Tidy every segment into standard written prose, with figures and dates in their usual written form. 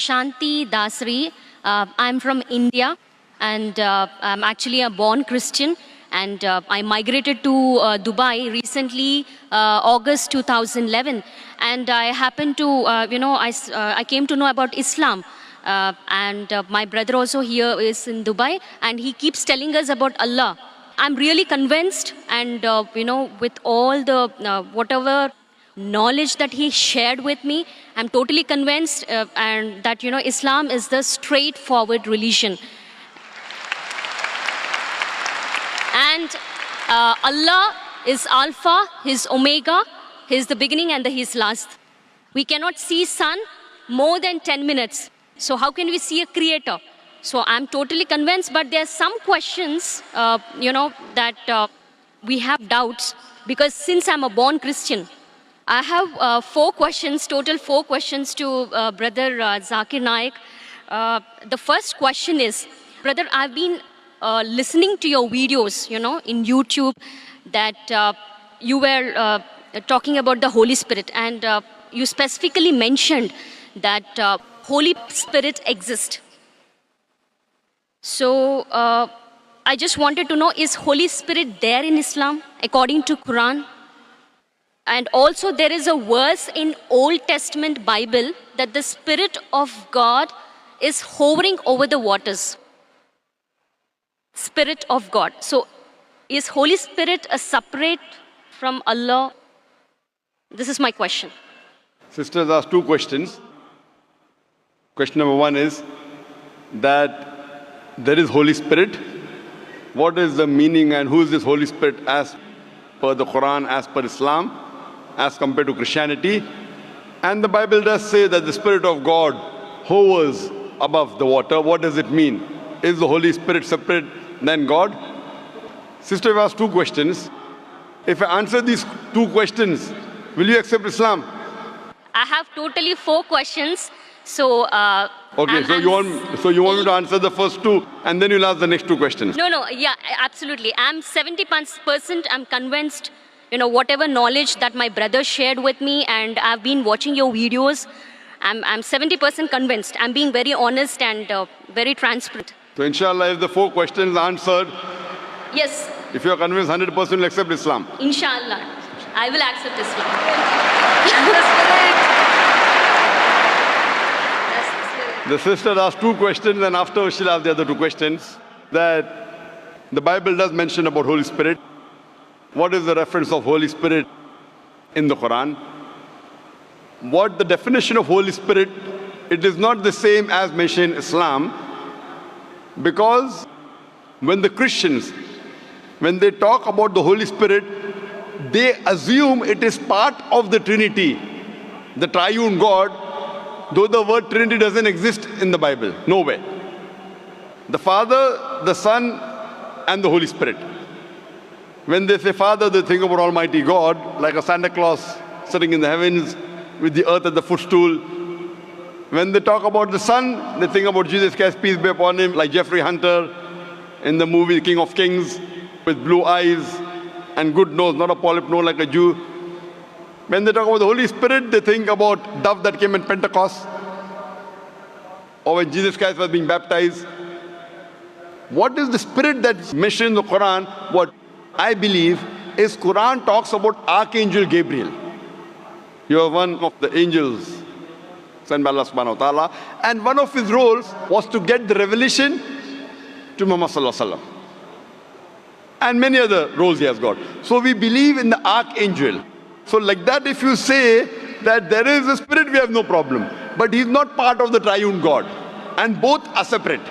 Prashanti Dasri. I'm from India, and I'm actually a born Christian. And I migrated to Dubai recently, August 2011. And I happened to, I came to know about Islam. And my brother also here is in Dubai, and he keeps telling us about Allah. I'm really convinced, and with all the whatever knowledge that he shared with me, I'm totally convinced, and that Islam is the straightforward religion. And Allah is Alpha, He's Omega, He's the beginning and He's last. We cannot see sun more than 10 minutes. So how can we see a creator? So I'm totally convinced, but there are some questions, that we have doubts, because since I'm a born Christian, I have 4 questions, total 4 questions to Brother Zakir Naik. The first question is, brother, I've been listening to your videos, in YouTube, that you were talking about the Holy Spirit, and you specifically mentioned that Holy Spirit exists. So I just wanted to know, is Holy Spirit there in Islam according to Quran? And also there is a verse in Old Testament Bible that the Spirit of God is hovering over the waters. Spirit of God. So is Holy Spirit a separate from Allah? This is my question. Sisters asked 2 questions. Question number 1 is that there is Holy Spirit. What is the meaning and who is this Holy Spirit as per the Quran, as per Islam, as compared to Christianity? And the Bible does say that the Spirit of God hovers above the water. What does it mean? Is the Holy Spirit separate than God? Sister, we asked 2 questions. If I answer these 2 questions, will you accept Islam? I have totally 4 questions. So okay, so you want me to answer the first 2 and then you'll ask the next 2 questions? No, yeah, absolutely. I'm 70%, I'm convinced, whatever knowledge that my brother shared with me, and I've been watching your videos, I'm 70% convinced. I'm being very honest and very transparent. So inshallah, if the 4 questions are answered, yes, if you're convinced 100%, you'll accept Islam? Inshallah, I will accept Islam. The sister asked 2 questions, and after she'll ask the other 2 questions. That the Bible does mention about Holy Spirit. What is the reference of Holy Spirit in the Quran? What the definition of Holy Spirit, it is not the same as mentioned in Islam, because when the Christians, when they talk about the Holy Spirit, they assume it is part of the Trinity, the triune God, though the word Trinity doesn't exist in the Bible, nowhere. The Father, the Son, and the Holy Spirit. When they say Father, they think about Almighty God, like a Santa Claus sitting in the heavens with the earth at the footstool. When they talk about the Son, they think about Jesus Christ, peace be upon him, like Jeffrey Hunter in the movie King of Kings, with blue eyes and good nose, not a polyp nose like a Jew. When they talk about the Holy Spirit, they think about dove that came in Pentecost, or when Jesus Christ was being baptized. What is the Spirit that's mentioned in the Quran? What I believe is Quran talks about Archangel Gabriel. You are one of the angels sent by Allah subhanahu wa ta'ala, and one of his roles was to get the revelation to Muhammad sallallahu alaihi wasallam. And many other roles he has got. So we believe in the Archangel. So like that, if you say that there is a Spirit, we have no problem. But he's not part of the triune God. And both are separate.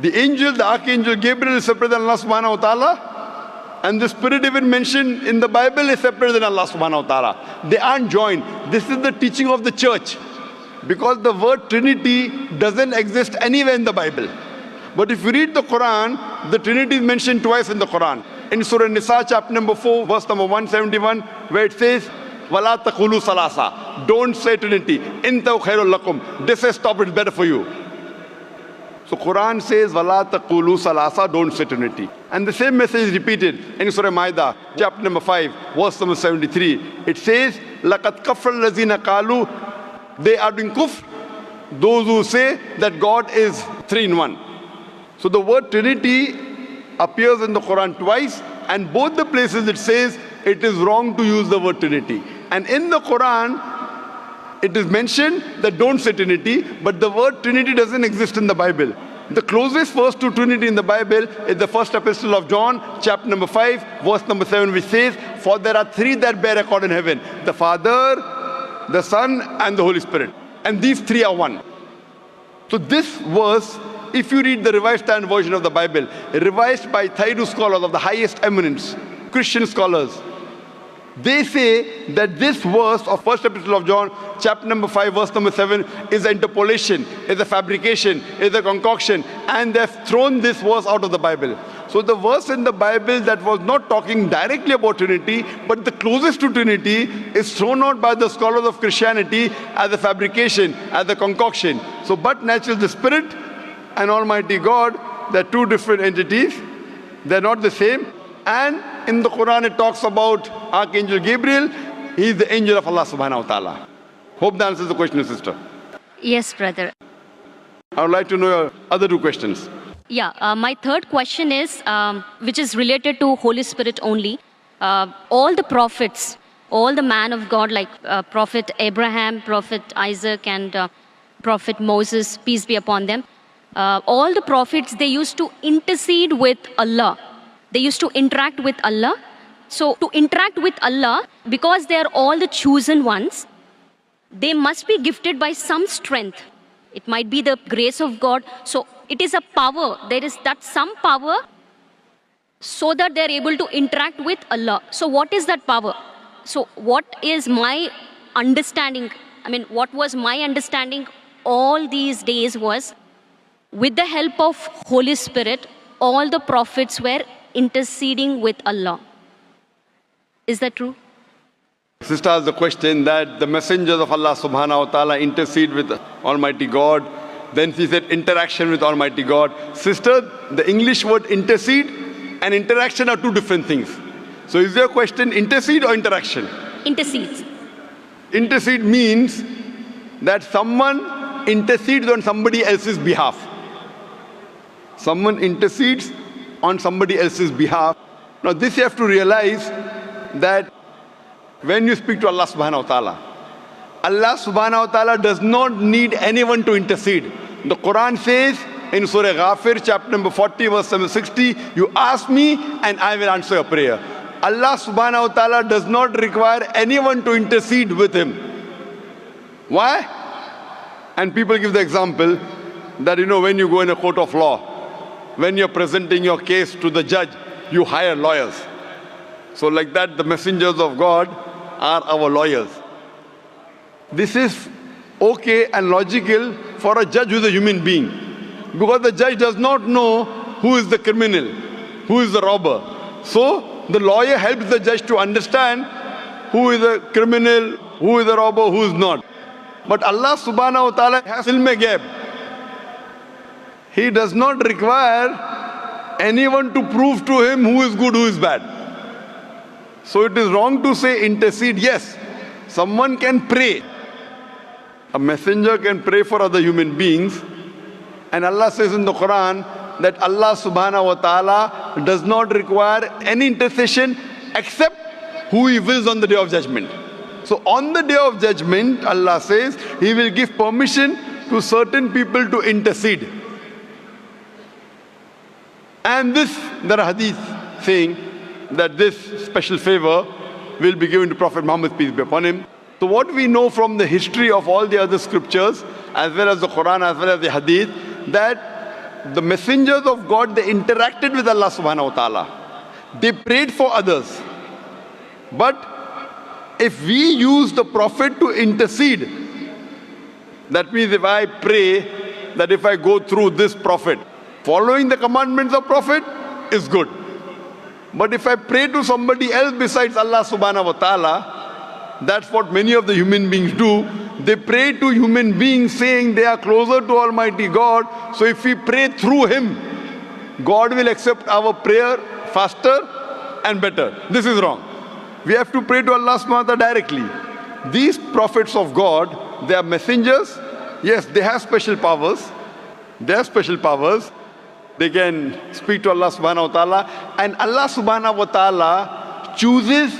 The angel, the Archangel Gabriel is separate than Allah subhanahu wa ta'ala. And the Spirit even mentioned in the Bible is separate than Allah subhanahu wa ta'ala. They aren't joined. This is the teaching of the church. Because the word Trinity doesn't exist anywhere in the Bible. But if you read the Quran, the Trinity is mentioned twice in the Quran. In Surah Nisa, chapter number 4, verse number 171, where it says, وَلَا تَقُولُوا ثَلَاثَةً. Don't say Trinity. إِنْتَوْ خَيْرٌ لَكُمْ. This says, stop, it's better for you. So Quran says, وَلَا تَقُولُوا ثَلَاثَةً. Don't say Trinity. And the same message is repeated in Surah Ma'idah, chapter number 5, verse number 73. It says, لَقَدْ كَفَّرَ الَّذِينَ قَالُوا. They are doing kufr those who say that God is three in one. So the word Trinity appears in the Quran twice, and both the places it says it is wrong to use the word Trinity. And in the Quran, it is mentioned that don't say Trinity, but the word Trinity doesn't exist in the Bible. The closest verse to Trinity in the Bible is the first epistle of John, chapter number 5, verse number 7, which says, "For there are three that bear record in heaven, the Father, the Son, and the Holy Spirit. And these three are one." So this verse, if you read the Revised Standard Version of the Bible, revised by Thaidu scholars of the highest eminence, Christian scholars, they say that this verse of first epistle of John, chapter number 5, verse number 7, is an interpolation, is a fabrication, is a concoction, and they've thrown this verse out of the Bible. So the verse in the Bible that was not talking directly about Trinity, but the closest to Trinity, is thrown out by the scholars of Christianity as a fabrication, as a concoction. So but naturally the Spirit and Almighty God, they're two different entities. They're not the same. And in the Quran it talks about Archangel Gabriel. He is the angel of Allah subhanahu wa ta'ala. Hope that answers the question, sister. Yes, brother. I would like to know your other two questions. Yeah, my third question is, which is related to Holy Spirit only. All the prophets, all the man of God, like Prophet Abraham, Prophet Isaac, and Prophet Moses, peace be upon them, all the prophets, they used to intercede with Allah. They used to interact with Allah. So to interact with Allah, because they are all the chosen ones, they must be gifted by some strength. It might be the grace of God. So it is a power. There is that some power so that they are able to interact with Allah. So what is that power? So what is my understanding? I mean, what was my understanding all these days was, with the help of Holy Spirit, all the prophets were interceding with Allah. Is that true? Sister asked the question that the messengers of Allah subhanahu wa ta'ala intercede with Almighty God. Then she said interaction with Almighty God. Sister, the English word intercede and interaction are two different things. So is your question intercede or interaction? Intercedes. Intercede means that someone intercedes on somebody else's behalf. Someone intercedes on somebody else's behalf. Now this you have to realize that when you speak to Allah subhanahu wa ta'ala, Allah subhanahu wa ta'ala does not need anyone to intercede. The Quran says in Surah Ghafir, chapter number 40, verse number 60, you ask me and I will answer your prayer. Allah subhanahu wa ta'ala does not require anyone to intercede with him. Why? And people give the example that, when you go in a court of law, when you're presenting your case to the judge, you hire lawyers. So like that, the messengers of God are our lawyers. This is okay and logical for a judge who is a human being, because the judge does not know who is the criminal, who is the robber. So the lawyer helps the judge to understand who is a criminal, who is a robber, who is not. But Allah subhanahu wa ta'ala has ilm ghaib. He does not require anyone to prove to him who is good, who is bad. So it is wrong to say intercede. Yes, someone can pray. A messenger can pray for other human beings. And Allah says in the Quran that Allah subhanahu wa ta'ala does not require any intercession except who He wills on the Day of Judgment. So on the Day of Judgment, Allah says He will give permission to certain people to intercede. And there are hadith saying that this special favor will be given to Prophet Muhammad, peace be upon him. So what we know from the history of all the other scriptures, as well as the Quran, as well as the hadith, that the messengers of God, they interacted with Allah subhanahu wa ta'ala. They prayed for others. But if we use the Prophet to intercede, that means if I pray that if I go through this Prophet, following the commandments of Prophet is good. But if I pray to somebody else besides Allah subhanahu wa ta'ala, that's what many of the human beings do. They pray to human beings saying they are closer to Almighty God. So if we pray through Him, God will accept our prayer faster and better. This is wrong. We have to pray to Allah subhanahu wa ta'ala directly. These prophets of God, they are messengers Yes, they have special powers. They have special powers. They can speak to Allah subhanahu wa ta'ala. And Allah subhanahu wa ta'ala chooses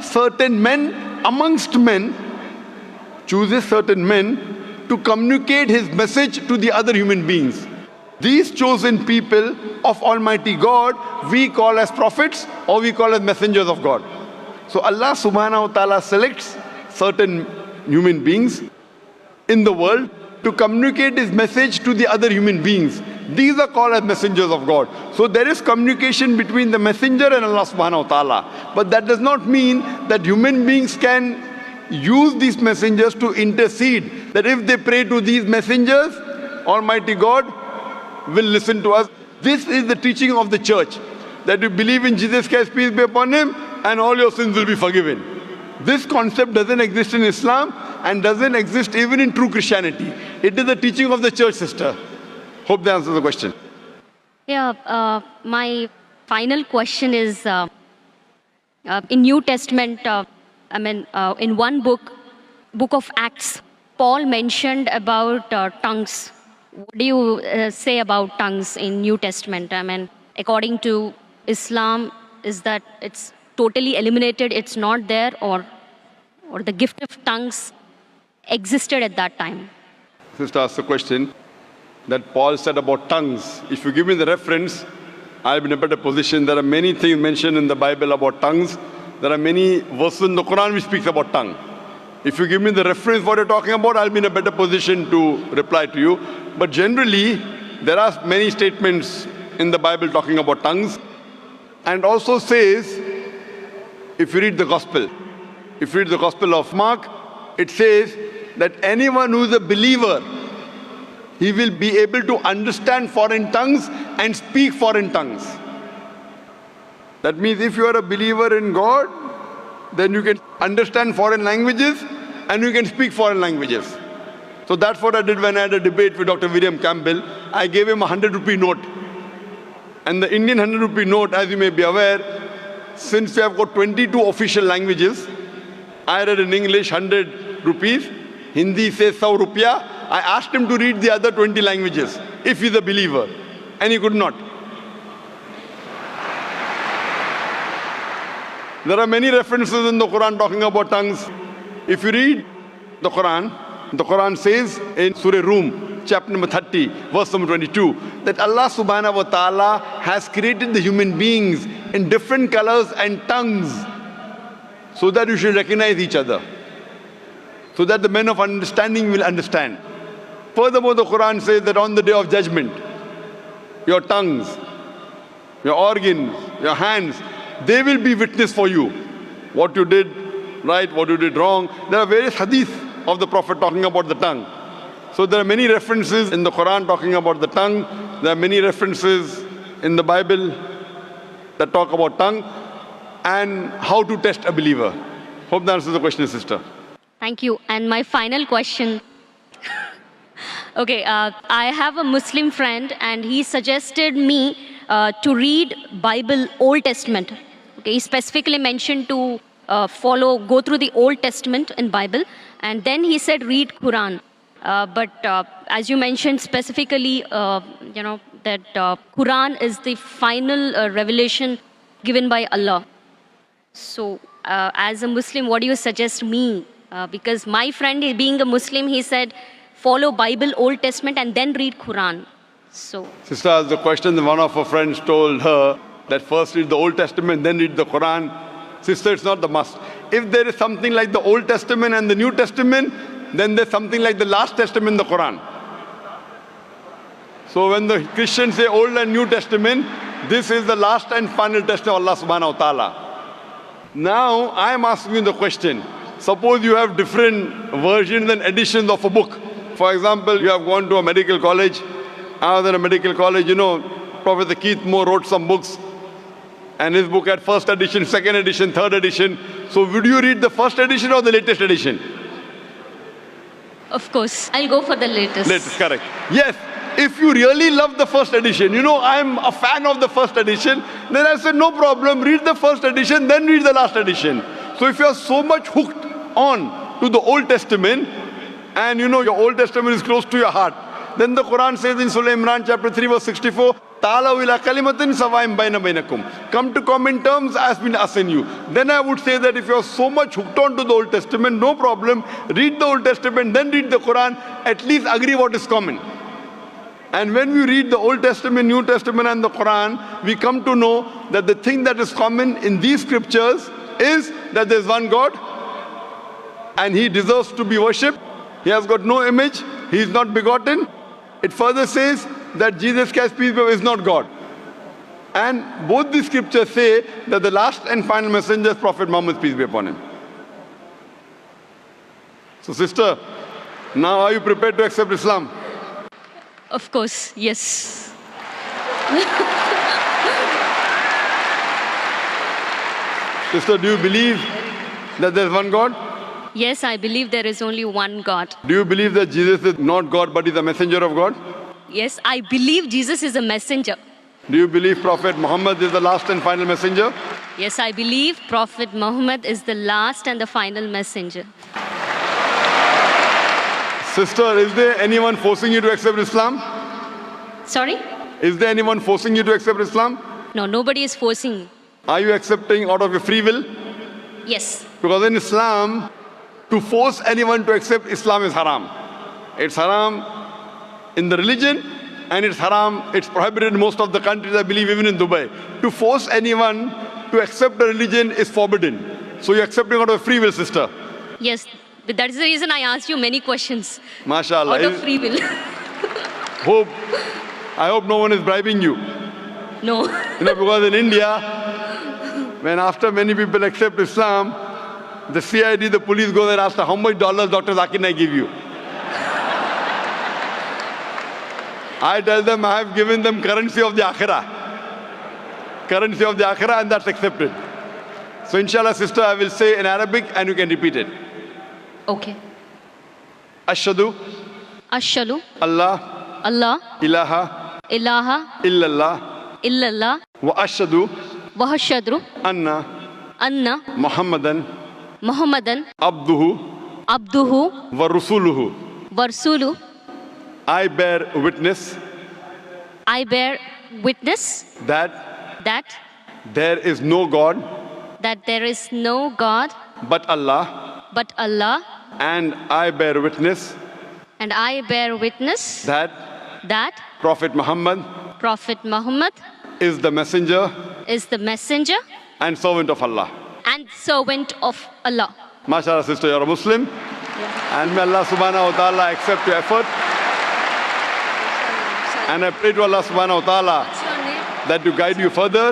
certain men amongst men, chooses certain men to communicate his message to the other human beings. These chosen people of Almighty God, we call as prophets or we call as messengers of God. So Allah subhanahu wa ta'ala selects certain human beings in the world to communicate his message to the other human beings. These are called as messengers of God. So there is communication between the messenger and Allah subhanahu wa ta'ala. But that does not mean that human beings can use these messengers to intercede. That if they pray to these messengers, Almighty God will listen to us. This is the teaching of the church. That you believe in Jesus Christ, peace be upon him, and all your sins will be forgiven. This concept doesn't exist in Islam and doesn't exist even in true Christianity. It is the teaching of the church, sister. Hope that answers the question. Yeah, my final question is, in New Testament, in one book of Acts, Paul mentioned about tongues. What do you say about tongues in New Testament? According to Islam, is that it's totally eliminated, it's not there, or the gift of tongues existed at that time? Sister asked the question that Paul said about tongues. If you give me the reference, I'll be in a better position. There are many things mentioned in the Bible about tongues. There are many verses in the Quran which speaks about tongue. If you give me the reference what you're talking about, I'll be in a better position to reply to you. But generally, there are many statements in the Bible talking about tongues. And also says, if you read the Gospel of Mark, it says that anyone who is a believer, he will be able to understand foreign tongues and speak foreign tongues. That means if you are a believer in God, then you can understand foreign languages and you can speak foreign languages. So that's what I did when I had a debate with Dr. William Campbell. I gave him a 100-rupee note. And the Indian 100-rupee note, as you may be aware, since we have got 22 official languages, I read in English 100 rupees, Hindi says 100 rupiah. I asked him to read the other 20 languages, if he's a believer, and he could not. There are many references in the Quran talking about tongues. If you read the Quran says in Surah Rum, chapter number 30, verse number 22, that Allah subhanahu wa ta'ala has created the human beings in different colors and tongues so that you should recognize each other, so that the men of understanding will understand. Furthermore, the Quran says that on the day of judgment, your tongues, your organs, your hands, they will be witness for you. What you did right, what you did wrong. There are various hadith of the Prophet talking about the tongue. So there are many references in the Quran talking about the tongue. There are many references in the Bible that talk about tongue and how to test a believer. Hope that answers the question, sister. Thank you. And my final question. Okay, I have a Muslim friend and he suggested me to read Bible Old Testament. Okay, he specifically mentioned to go through the Old Testament in Bible, and then he said read Quran. But as you mentioned specifically, that Quran is the final revelation given by Allah. So as a Muslim, what do you suggest me? Because my friend, being a Muslim, he said, follow Bible, Old Testament, and then read Quran. So, sister asked the question, one of her friends told her that first read the Old Testament, then read the Quran. Sister, it's not the must. If there is something like the Old Testament and the New Testament, then there's something like the last testament, the Quran. So when the Christians say Old and New Testament, this is the last and final testament of Allah subhanahu wa ta'ala. Now, I am asking you the question. Suppose you have different versions and editions of a book. For example, you have gone to a medical college. Other than a medical college, Professor Keith Moore wrote some books. And his book had first edition, second edition, third edition. So would you read the first edition or the latest edition? Of course, I'll go for the latest. Latest, correct. Yes, if you really love the first edition, I'm a fan of the first edition, then I said, no problem, read the first edition, then read the last edition. So if you're so much hooked on to the Old Testament, and you know your Old Testament is close to your heart, then the Quran says in Surah Imran chapter 3 verse 64, Ta'alaw ila kalimatin sawaim baina bainakum. Come to common terms as been assigned you. Then I would say that if you're so much hooked on to the Old Testament, no problem. Read the Old Testament, then read the Quran. At least agree what is common. And when we read the Old Testament, New Testament and the Quran, we come to know that the thing that is common in these scriptures is that there is one God and He deserves to be worshipped. He has got no image. He is not begotten. It further says that Jesus Christ, peace be upon him, is not God. And both the scriptures say that the last and final messenger is Prophet Muhammad, peace be upon him. So sister, now are you prepared to accept Islam? Of course, yes. Sister, do you believe that there is one God? Yes, I believe there is only one God. Do you believe that Jesus is not God but is a messenger of God? Yes, I believe Jesus is a messenger. Do you believe Prophet Muhammad is the last and final messenger? Yes, I believe Prophet Muhammad is the last and the final messenger. Sister, is there anyone forcing you to accept Islam? Sorry? Is there anyone forcing you to accept Islam? No, nobody is forcing me. Are you accepting out of your free will? Yes. Because in Islam, to force anyone to accept Islam is haram. It's haram in the religion and it's haram, it's prohibited in most of the countries, I believe even in Dubai. To force anyone to accept a religion is forbidden. So you're accepting out of free will, sister. Yes, but that is the reason I asked you many questions. MashaAllah. Out of free will. I hope no one is bribing you. No. You know, because in India, when after many people accept Islam, the CID, the police go there and ask, how much dollars Dr. Zakir Naik give you? I tell them I have given them currency of the Akhirah. Currency of the Akhirah, and that's accepted. So inshallah, sister, I will say in Arabic and you can repeat it. Okay. Ashhadu Ashhadu Allah Allah ilaha ilaha illallah illallah wa ashhadu wa ashhadu anna anna Muhammadan Muhammadan abduhu abduhu wa rasuluhu. wa rasuluhu. I bear witness I bear witness that that there is no God there is no God but Allah, but Allah, and I bear witness and I bear witness that that Prophet Muhammad Prophet Muhammad is the messenger is the messenger and servant of Allah. and servant of Allah. MashaAllah, sister, you're a Muslim. And may Allah subhanahu wa ta'ala accept your effort. And I pray to Allah subhanahu wa ta'ala that to guide you further.